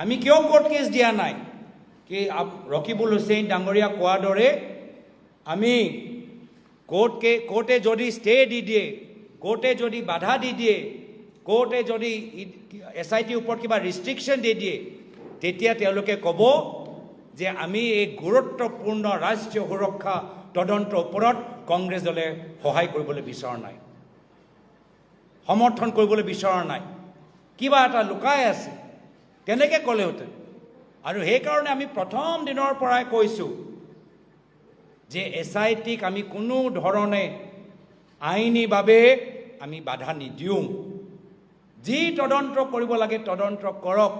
আমি কিয় court cash দিয়া নাই কি ৰকিবুল হুছেইন ডাঙৰীয়া কোৱাৰ দৰে আমি কোৰ্টে যদি স্টে দি দিয়ে কোৰ্টে যদি বাধা দি দিয়ে কোৰ্টে যদি SIT ওপৰত কিবা ৰেষ্ট্ৰিকশ্যন দি দিয়ে তেতিয়া তেওঁলোকে ক'ব যে আমি এই গুৰুত্বপূৰ্ণ ৰাষ্ট্ৰীয় সুৰক্ষা তদন্তৰ ওপৰত কংগ্ৰেছ দলে সহায় কৰিবলৈ বিচৰা নাই সমৰ্থন কৰিবলৈ বিচৰা নাই কিবা এটা লুকাই আছে কেনেকৈ ক'লেহেঁতেন আৰু সেইকাৰণে আমি প্ৰথম দিনৰ পৰাই কৈছোঁ যে SITক আমি কোনো ধৰণে আইনীভাৱে আমি বাধা নিদিওঁ যি তদন্ত কৰিব লাগে তদন্ত কৰক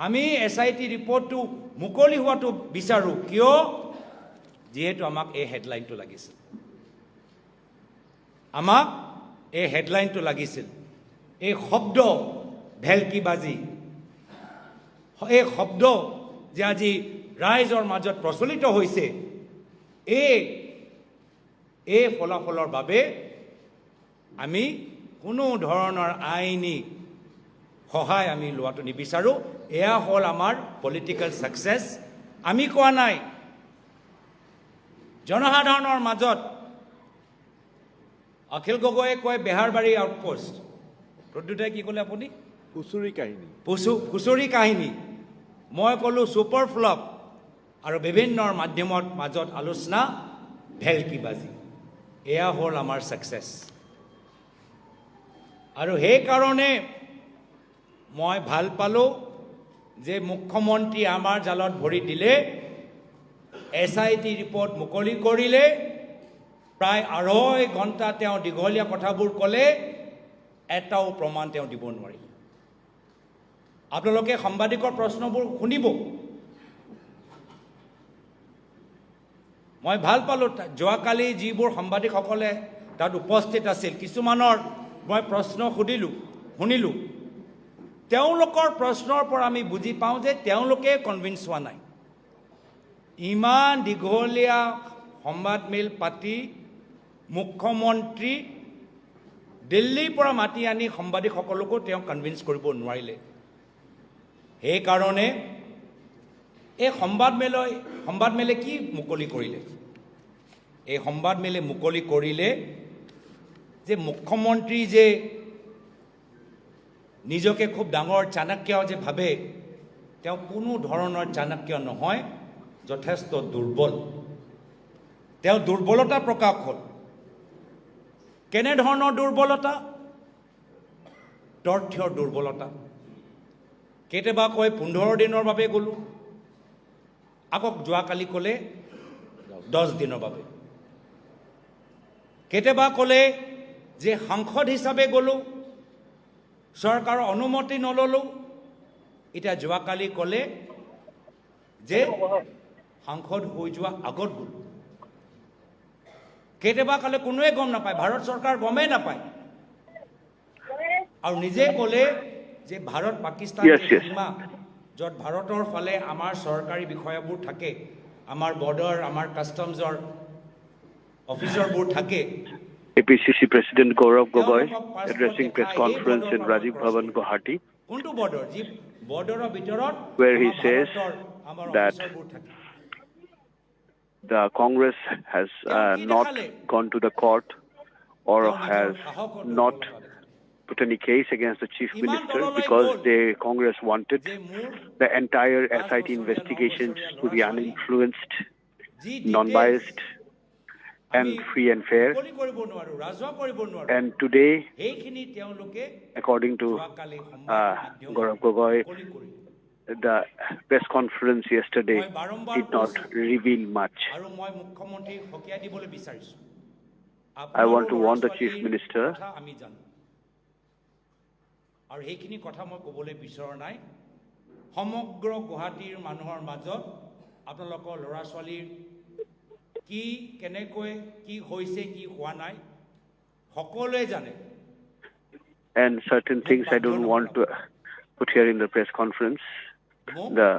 আমি SIT ৰিপৰ্টটো মুকলি হোৱাটো বিচাৰোঁ কিয় যিহেতু আমাক এই হেডলাইনটো লাগিছিল আমাক এই হেডলাইনটো লাগিছিল এই শব্দ ভেলকিবাজি এই শব্দ যে আজি ৰাইজৰ মাজত প্ৰচলিত হৈছে এই ফলাফলৰ বাবে আমি কোনো ধৰণৰ আইনী সহায় আমি লোৱাটো নিবিচাৰোঁ এয়া হ'ল আমাৰ পলিটিকেল সাকসেস আমি কোৱা নাই জনসাধাৰণৰ মাজত অখিল গগৈয়ে কয় বেহাৰবাৰী আউটপোষ্ট প্ৰদ্যুৎই কি ক'লে আপুনি ফুচুৰি কাহিনী মই ক'লোঁ ছুপাৰ ফ্লপ আৰু বিভিন্ন মাধ্যমৰ মাজত আলোচনা ভেলকিবাজি এয়া হ'ল আমাৰ সাকসেস আৰু সেইকাৰণে মই ভাল পালোঁ যে মুখ্যমন্ত্ৰী আমাৰ জালত ভৰি দিলে SIT ৰিপৰ্ট মুকলি কৰিলে প্ৰায় 2.5 ঘণ্টা তেওঁ দীঘলীয়া কথাবোৰ ক'লে এটাও প্ৰমাণ তেওঁ দিব নোৱাৰিলে আপোনালোকে সাংবাদিকৰ প্ৰশ্নবোৰ শুনিব মই ভাল পালোঁ যোৱাকালি যিবোৰ সাংবাদিকসকলে তাত উপস্থিত আছিল কিছুমানৰ মই প্ৰশ্ন শুনিলোঁ তেওঁলোকৰ প্ৰশ্নৰ পৰা আমি বুজি পাওঁ যে তেওঁলোকে কনভিন্স হোৱা নাই ইমান দীঘলীয়া সংবাদমেল পাতি মুখ্যমন্ত্ৰী দিল্লীৰ পৰা মাতি আনি সাংবাদিকসকলকো তেওঁ কনভিন্স কৰিব নোৱাৰিলে সেইকাৰণে এই সংবাদমেলে কি মুকলি কৰিলে এই সংবাদমেলে মুকলি কৰিলে যে মুখ্যমন্ত্ৰী যে নিজকে খুব ডাঙৰ চাণক্য যে ভাবে তেওঁ কোনো ধৰণৰ চাণক্য নহয় যথেষ্ট দুৰ্বল তেওঁ দুৰ্বলতা প্ৰকাশ হ'ল কেনে ধৰণৰ দুৰ্বলতা তথ্যৰ দুৰ্বলতা কেতিয়াবা কয় 15 দিনৰ বাবে গ'লোঁ আকৌ যোৱাকালি ক'লে 10 দিনৰ বাবে কেতিয়াবা ক'লে যে সাংসদ হিচাপে গ'লোঁ চৰকাৰৰ অনুমতি নললোঁ এতিয়া যোৱাকালি ক'লে যে সাংসদ হৈ যোৱা আগত গ'লোঁ কেতিয়াবা ক'লে কোনোৱে গম নাপায় ভাৰত চৰকাৰ গমেই নাপায় আৰু নিজে ক'লে যে ভাৰত পাকিস্তান সীমা য'ত ভাৰতৰ ফালে আমাৰ চৰকাৰী বিষয়াবোৰ থাকে আমাৰ বৰ্ডাৰ আমাৰ কাষ্টমছৰ অফিচাৰবোৰ থাকে APCC President Gaurav Gogoi addressing press conference in Rajiv Bhavan, Guwahati, where he says that the Congress has not gone to the court or has not put any case against the Chief Minister because the Congress wanted the entire SIT investigations to be uninfluenced, non-biased, and free and fair. And today, according to Gaurav Gogoi, the press conference yesterday did not reveal much. I want to warn the Chief Minister আৰু এইখিনি কথা মই ক'বলৈ বিচৰা নাই সমগ্ৰ গুৱাহাটীৰ মানুহৰ মাজত আপোনালোকৰ ল'ৰা ছোৱালীৰ কি কেনেকৈ কি হৈছে কি হোৱা নাই সকলোৱে জানে and certain things I don't want to put here in the press conference. The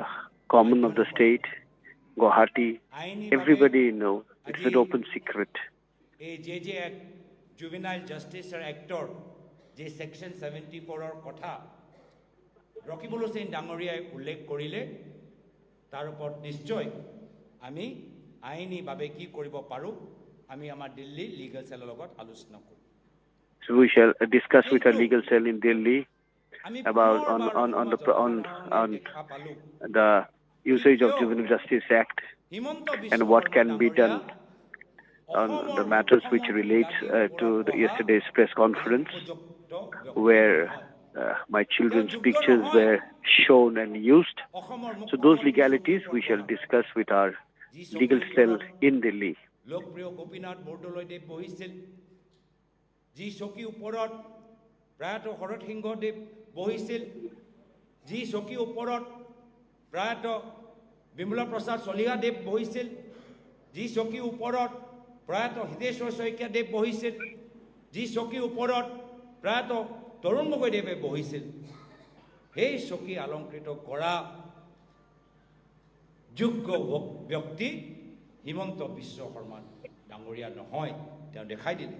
common of the state, Guwahati, everybody know it's an open secret. JJ Juvenile Justice Actor যে সেকশন 74 কথা ৰকিবুল হুছেইন ডাঙৰীয়াই উল্লেখ কৰিলে তাৰ ওপৰত নিশ্চয় আমি আইনীভাৱে কি কৰিব পাৰোঁ আমি আমাৰ দিল্লী লিগেল চেলৰ লগত আলোচনা কৰিম So we shall discuss with our legal cell in Delhi about on the usage of Juvenile Justice Act and what can be done on the matters which relate to yesterday's press conference where my children's pictures were shown and used. So those legalities we shall discuss with our legal cell in Delhi. লোকপ্ৰিয় গোপীনাথ বৰদলৈদেৱ বহিছিল যি চকী ওপৰত প্ৰায়ত শৰৎ সিংহদেৱ বহিছিল যি চকী ওপৰত প্ৰায়ত বিমলা প্ৰসাদ চলিহাদেৱ বহিছিল যি চকী ওপৰত প্ৰায়ত হিতেশ্বৰ শইকীয়াদেৱ বহিছিল যি চকী ওপৰত প্ৰায়ত তৰুণ গগৈদেৱে বহিছিল সেই চকী অলংকৃত কৰা যোগ্য ব্যক্তি হিমন্ত বিশ্ব শৰ্মা ডাঙৰীয়া নহয় তেওঁ দেখাই দিলে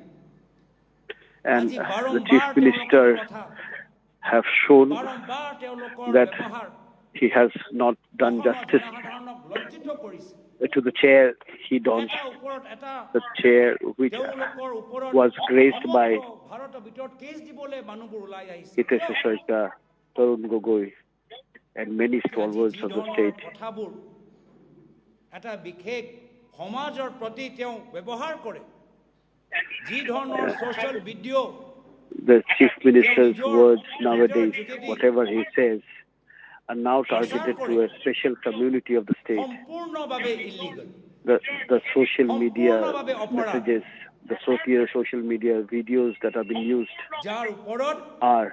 And the Chief Minister have shown that he has not done justice to the chair he dons, the chair which was graced by Hitesh Shoika, Tarun Gogoi, and many stalwarts of the state. এটা বিশেষ সমাজৰ প্ৰতি তেওঁ ব্যৱহাৰ কৰে যি ধৰণৰ social video The Chief Minister's words nowadays, whatever he says, are now targeted to a special community of the state. সম্পূৰ্ণভাৱে illegal The social media messages, the social media videos that have been used যাৰ ওপৰত are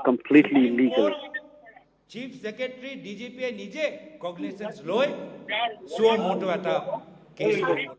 completely illegal. Chief secretary ডিজিপিয়ে নিজে কগনিসেন্স লৈ suo motu এটা cash কৰিব